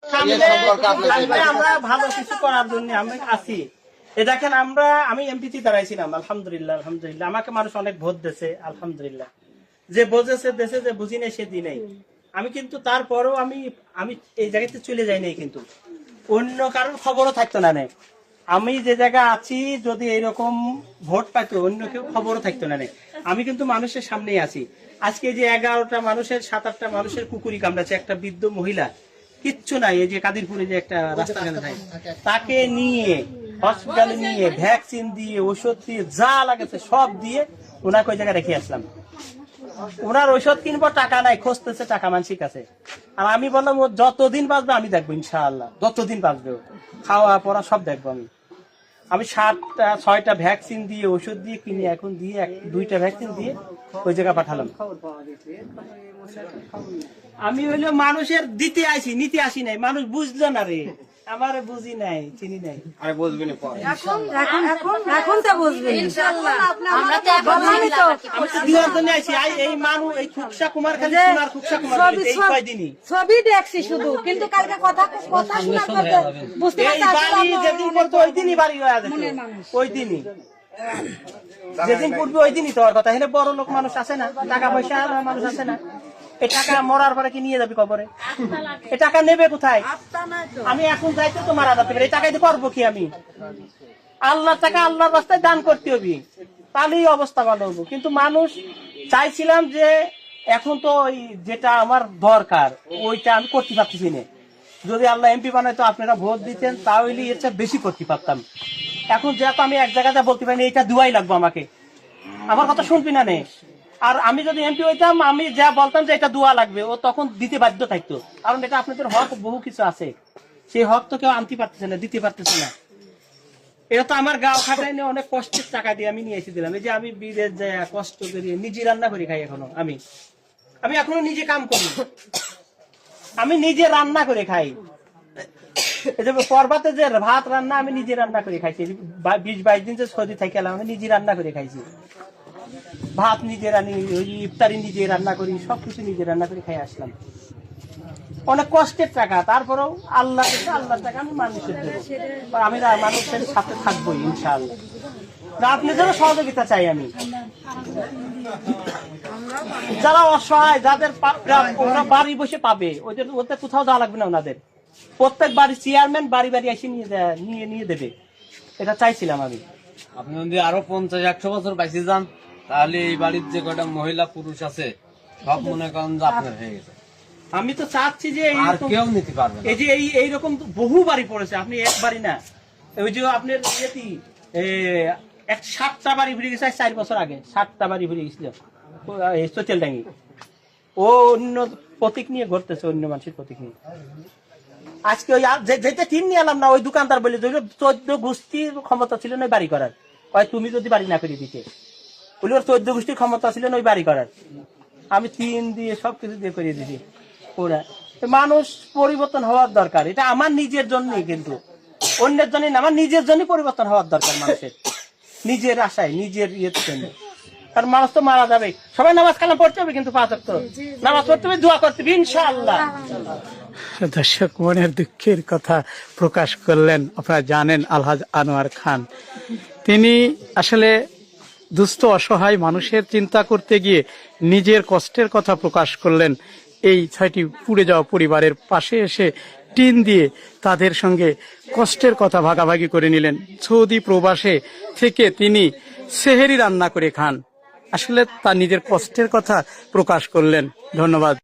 আমরা ভালো কিছু করার জন্য আমরা আছি। দেখেন আমি এমপিতে দাঁড়াইছিলাম, আলহামদুলিল্লাহ আলহামদুলিল্লাহ আমাকে মানুষ অনেক ভোট দিয়েছে, আলহামদুলিল্লাহ। যে বোঝেছে দেশে, যে বুঝি নাই সে দিনেই। আমি কিন্তু তারপরেও আমি এই জায়গাতে চলে যাই নাই, কিন্তু অন্য কারোর খবরও থাকতো না। আমি যে জায়গায় আছি যদি এইরকম ভোট পাইতো অন্য কেউ খবরও থাকতো না। আমি কিন্তু মানুষের সামনেই আছি। আজকে যে 11টা মানুষের 7-8টা মানুষের কুকুরি কামড়াচ্ছে, একটা বৃদ্ধ মহিলা, কিচ্ছু নাই, এই যে কাদিরপুরে যে একটা রাস্তাঘাটে থাকে, তাকে নিয়ে হসপিটালে নিয়ে ভ্যাকসিন দিয়ে ওষুধ দিয়ে যা লাগেছে সব দিয়ে ওনাকে ওই জায়গায় রেখে আসলাম। ওনার ঔষধ কিনবো, টাকা নাই, খুঁজতেছে টাকা মানসিক আছে। আর আমি বললাম ও যতদিন বাঁচবে আমি দেখবো, ইনশাআল্লাহ যতদিন বাঁচবে খাওয়া পড়া সব দেখবো। আমি 7-6টা ভ্যাকসিন দিয়ে ওষুধ দিয়ে কিনে এখন দিয়ে 2টা ভ্যাকসিন দিয়ে ওই জায়গায় পাঠালাম। আমি হইলো মানুষের দিতে আসি, নিতে আসি নাই। মানুষ বুঝলো না রে, আমার বুঝি নাই, চিনি নাই। আরে বুঝবি না পরে, এখন তো বুঝবেন ইনশাআল্লাহ। আমরা তো আমি তো দিওয়ার জন্য আইছি। এই মানুষ এই খুকসা কুমার খালি সোনার খুকসা কুমার এই কয়দিনই ছবি দেখছি শুধু, কিন্তু কালকে কথা শোনার পরে বুঝতে পারছি এই বাড়ি যেদিন করতে ওই দিনই বাড়ি হয়ে যেত, ওই দিনই যেদিন পড়বে ওই দিনই তো আর কথা। এখানে বড় লোক মানুষ আছে না, টাকা পয়সা মানুষ আছে না, এই টাকা মরার পরে কি নিয়ে যাবি কবরে? এই টাকা নেবে কোথায়? আমি এখন যাইতে তো মারা যেতে পারি, এই টাকা দিয়ে করবো কি? আমি আল্লাহর টাকা আল্লাহর রাস্তায় দান করতে হবে, তাহলেই অবস্থা ভালো হবো। কিন্তু মানুষ চাইছিলাম যে এখন তো ওই যেটা আমার দরকার ওইটা আমি করতে পারতেছি না। যদি আল্লাহ এমপি বানাইতো আপনারা ভোট দিতেন তাহলে এর চেয়ে বেশি করতে পারতাম। এখন যেহেতু আমি এক জায়গাতে বলতে পারি এইটা দুয়াই লাগবো আমাকে, আমার কথা শুনবি না নে। আর আমি যদি এমপি হইতাম আমি যা বলতাম যে এটা দোয়া লাগবে, ও তখন দিতে বাধ্য থাকতো। কারণ এটা আপনাদের হক, বহু কিছু আছে, সেই হক তো কেউ আনতে পারতেছে না, দিতে পারতেছে না। এটা তো আমার গাঁও খাটাই নিয়ে অনেক কষ্টের টাকা দিয়ে আমি নিয়ে এসে দিলাম। এই যে আমি বিদেশ যাই কষ্ট করি, নিজে রান্না করে খাই। এখনো আমি এখনো নিজে কাম করি, আমি নিজে রান্না করে খাই। এই যে পর্বতে যে ভাত রান্না আমি নিজে রান্না করে খাইছি। 20-22 দিন যে সৌদি থেকে এলাম, আমি নিজে রান্না করে খাইছি। ভাত নিজে রান্নি, ইফতারি নিজে রান্না করি, সবকিছু নিজে রান্না করে খাই আসলাম। অনেক কষ্টের টাকা, তারপরেও আল্লাহর টাকা আমি মানুষের দেবো, আমি মানুষের সাথে থাকবোই ইনশাআল্লাহ। আপনাদের সহযোগিতা চাই আমি। যারা অসহায়, যাদের ওরা বাড়ি বসে পাবে, ওদের কোথাও যাওয়া লাগবে না। ওনাদের প্রত্যেক বাড়ি চেয়ারম্যান বাড়ি বাড়ি এসে নিয়ে দেবে, এটা চাইছিলাম আমি। আপনি যদি আরো 50-100 বছর বাইসে যান তাহলে এই বাড়ির যে কটা মহিলা পুরুষ আছে সব মনে করেন যে আপনার হয়ে গেছে। আমি তো চাচ্ছি যে আর কেউ নিতে পারবে না। এই যে এইরকম বহু বাড়ি পড়েছে, আপনি এক বাড়ি না, ওই যে আপনার 7টা বাড়ি ঘুরে গেছে 4 বছর আগে, 7টা বাড়ি ঘুরে গেছিল চোচেলডাঙ্গি। ও অন্য প্রতীক নিয়ে ঘুরতেছে, অন্য মানুষের প্রতীক নিয়ে। আজকে ওই যেটা টিম নিয়ে এলাম না, ওই দোকানদার বলে 14 গোষ্ঠীর ক্ষমতা ছিল না বাড়ি করার। তুমি যদি বাড়ি না করে দিতে বলি, ওর 14 গোষ্ঠীর ক্ষমতা ছিল না ওই বাড়ি করার। আমি 3 দিয়ে সবকিছু দিয়ে করিয়ে দিছি। ওরা মানুষ পরিবর্তন হওয়ার দরকার, এটা আমার নিজের জন্যই, কিন্তু অন্যের জন্য না, আমার নিজের জন্য পরিবর্তন হওয়ার দরকার মানুষের, নিজের আশায়, নিজের ইয়ের জন্য। কারণ মানুষ তো মারা যাবে, সবাই নামাজ কালাম পড়তে হবে, কিন্তু 5 ওয়াক্ত নামাজ পড়তে হবে, দোয়া করতে হবে ইনশাআল্লাহ। দর্শক মনের দুঃখের কথা প্রকাশ করলেন, আপনারা জানেন আলহাজ আনোয়ার খান। তিনি আসলে দুস্থ অসহায় মানুষের চিন্তা করতে গিয়ে নিজের কষ্টের কথা প্রকাশ করলেন। এই 6টি পুড়ে যাওয়া পরিবারের পাশে এসে টিন দিয়ে তাদের সঙ্গে কষ্টের কথা ভাগাভাগি করে নিলেন। সৌদি প্রবাসে থেকে তিনি সেহেরি রান্না করে খান, আসলে তার নিজের কষ্টের কথা প্রকাশ করলেন। ধন্যবাদ।